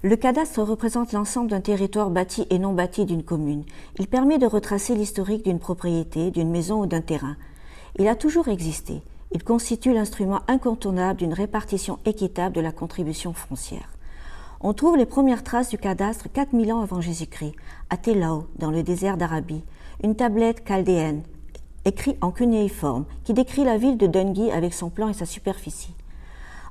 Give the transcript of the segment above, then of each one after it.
Le cadastre représente l'ensemble d'un territoire bâti et non bâti d'une commune. Il permet de retracer l'historique d'une propriété, d'une maison ou d'un terrain. Il a toujours existé. Il constitue l'instrument incontournable d'une répartition équitable de la contribution foncière. On trouve les premières traces du cadastre 4000 ans avant Jésus-Christ, à Tellao, dans le désert d'Arabie, une tablette chaldéenne, écrite en cunéiforme, qui décrit la ville de Dungui avec son plan et sa superficie.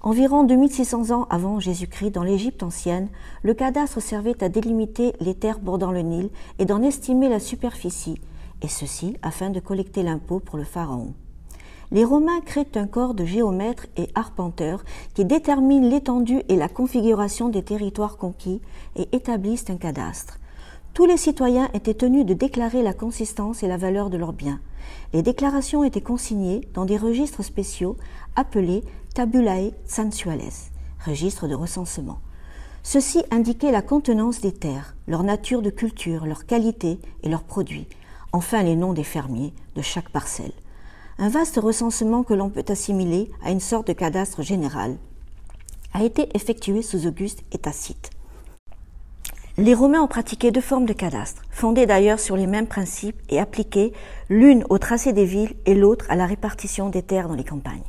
Environ 2600 ans avant Jésus-Christ, dans l'Égypte ancienne, le cadastre servait à délimiter les terres bordant le Nil et d'en estimer la superficie, et ceci afin de collecter l'impôt pour le pharaon. Les Romains créent un corps de géomètres et arpenteurs qui déterminent l'étendue et la configuration des territoires conquis et établissent un cadastre. Tous les citoyens étaient tenus de déclarer la consistance et la valeur de leurs biens. Les déclarations étaient consignées dans des registres spéciaux appelés tabulae censuales, registres de recensement. Ceux-ci indiquaient la contenance des terres, leur nature de culture, leur qualité et leurs produits, enfin les noms des fermiers de chaque parcelle. Un vaste recensement que l'on peut assimiler à une sorte de cadastre général a été effectué sous Auguste et Tacite. Les Romains ont pratiqué deux formes de cadastre, fondées d'ailleurs sur les mêmes principes et appliquées l'une au tracé des villes et l'autre à la répartition des terres dans les campagnes.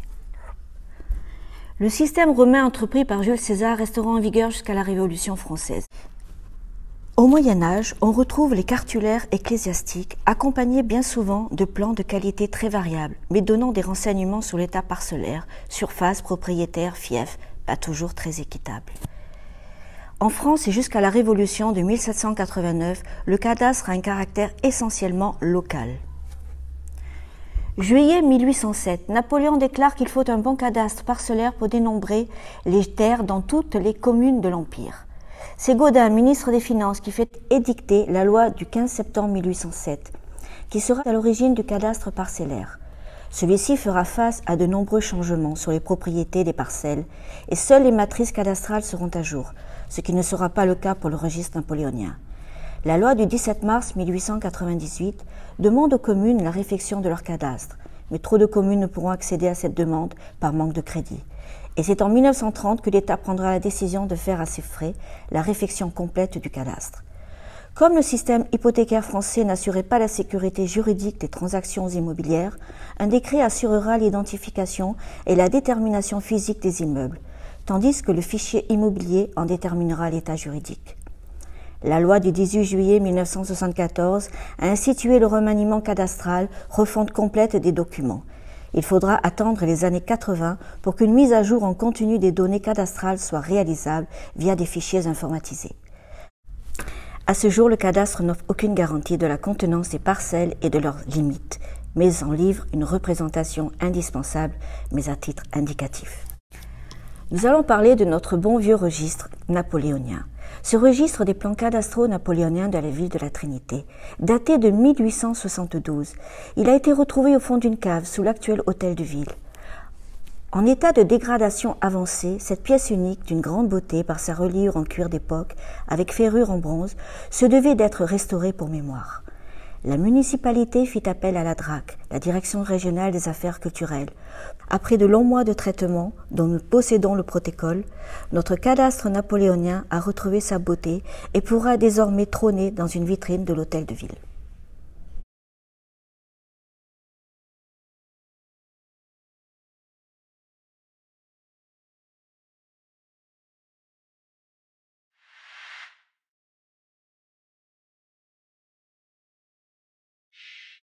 Le système romain entrepris par Jules César restera en vigueur jusqu'à la Révolution française. Au Moyen-Âge, on retrouve les cartulaires ecclésiastiques, accompagnés bien souvent de plans de qualité très variables, mais donnant des renseignements sur l'état parcellaire, surface, propriétaire, fief, pas toujours très équitable. En France et jusqu'à la Révolution de 1789, le cadastre a un caractère essentiellement local. Juillet 1807, Napoléon déclare qu'il faut un bon cadastre parcellaire pour dénombrer les terres dans toutes les communes de l'Empire. C'est Gaudin, ministre des Finances, qui fait édicter la loi du 15 septembre 1807, qui sera à l'origine du cadastre parcellaire. Celui-ci fera face à de nombreux changements sur les propriétés des parcelles et seules les matrices cadastrales seront à jour, ce qui ne sera pas le cas pour le registre napoléonien. La loi du 17 mars 1898 demande aux communes la réfection de leur cadastre, mais trop de communes ne pourront accéder à cette demande par manque de crédit. Et c'est en 1930 que l'État prendra la décision de faire à ses frais la réfection complète du cadastre. Comme le système hypothécaire français n'assurait pas la sécurité juridique des transactions immobilières, un décret assurera l'identification et la détermination physique des immeubles, tandis que le fichier immobilier en déterminera l'état juridique. La loi du 18 juillet 1974 a institué le remaniement cadastral, refonte complète des documents. Il faudra attendre les années 80 pour qu'une mise à jour en continu des données cadastrales soit réalisable via des fichiers informatisés. À ce jour, le cadastre n'offre aucune garantie de la contenance des parcelles et de leurs limites, mais en livre une représentation indispensable, mais à titre indicatif. Nous allons parler de notre bon vieux registre napoléonien. Ce registre des plans cadastraux napoléoniens de la ville de la Trinité, daté de 1872, il a été retrouvé au fond d'une cave sous l'actuel hôtel de ville. En état de dégradation avancée, cette pièce unique d'une grande beauté par sa reliure en cuir d'époque, avec ferrure en bronze, se devait d'être restaurée pour mémoire. La municipalité fit appel à la DRAC, la Direction régionale des affaires culturelles. Après de longs mois de traitement, dont nous possédons le protocole, notre cadastre napoléonien a retrouvé sa beauté et pourra désormais trôner dans une vitrine de l'hôtel de ville.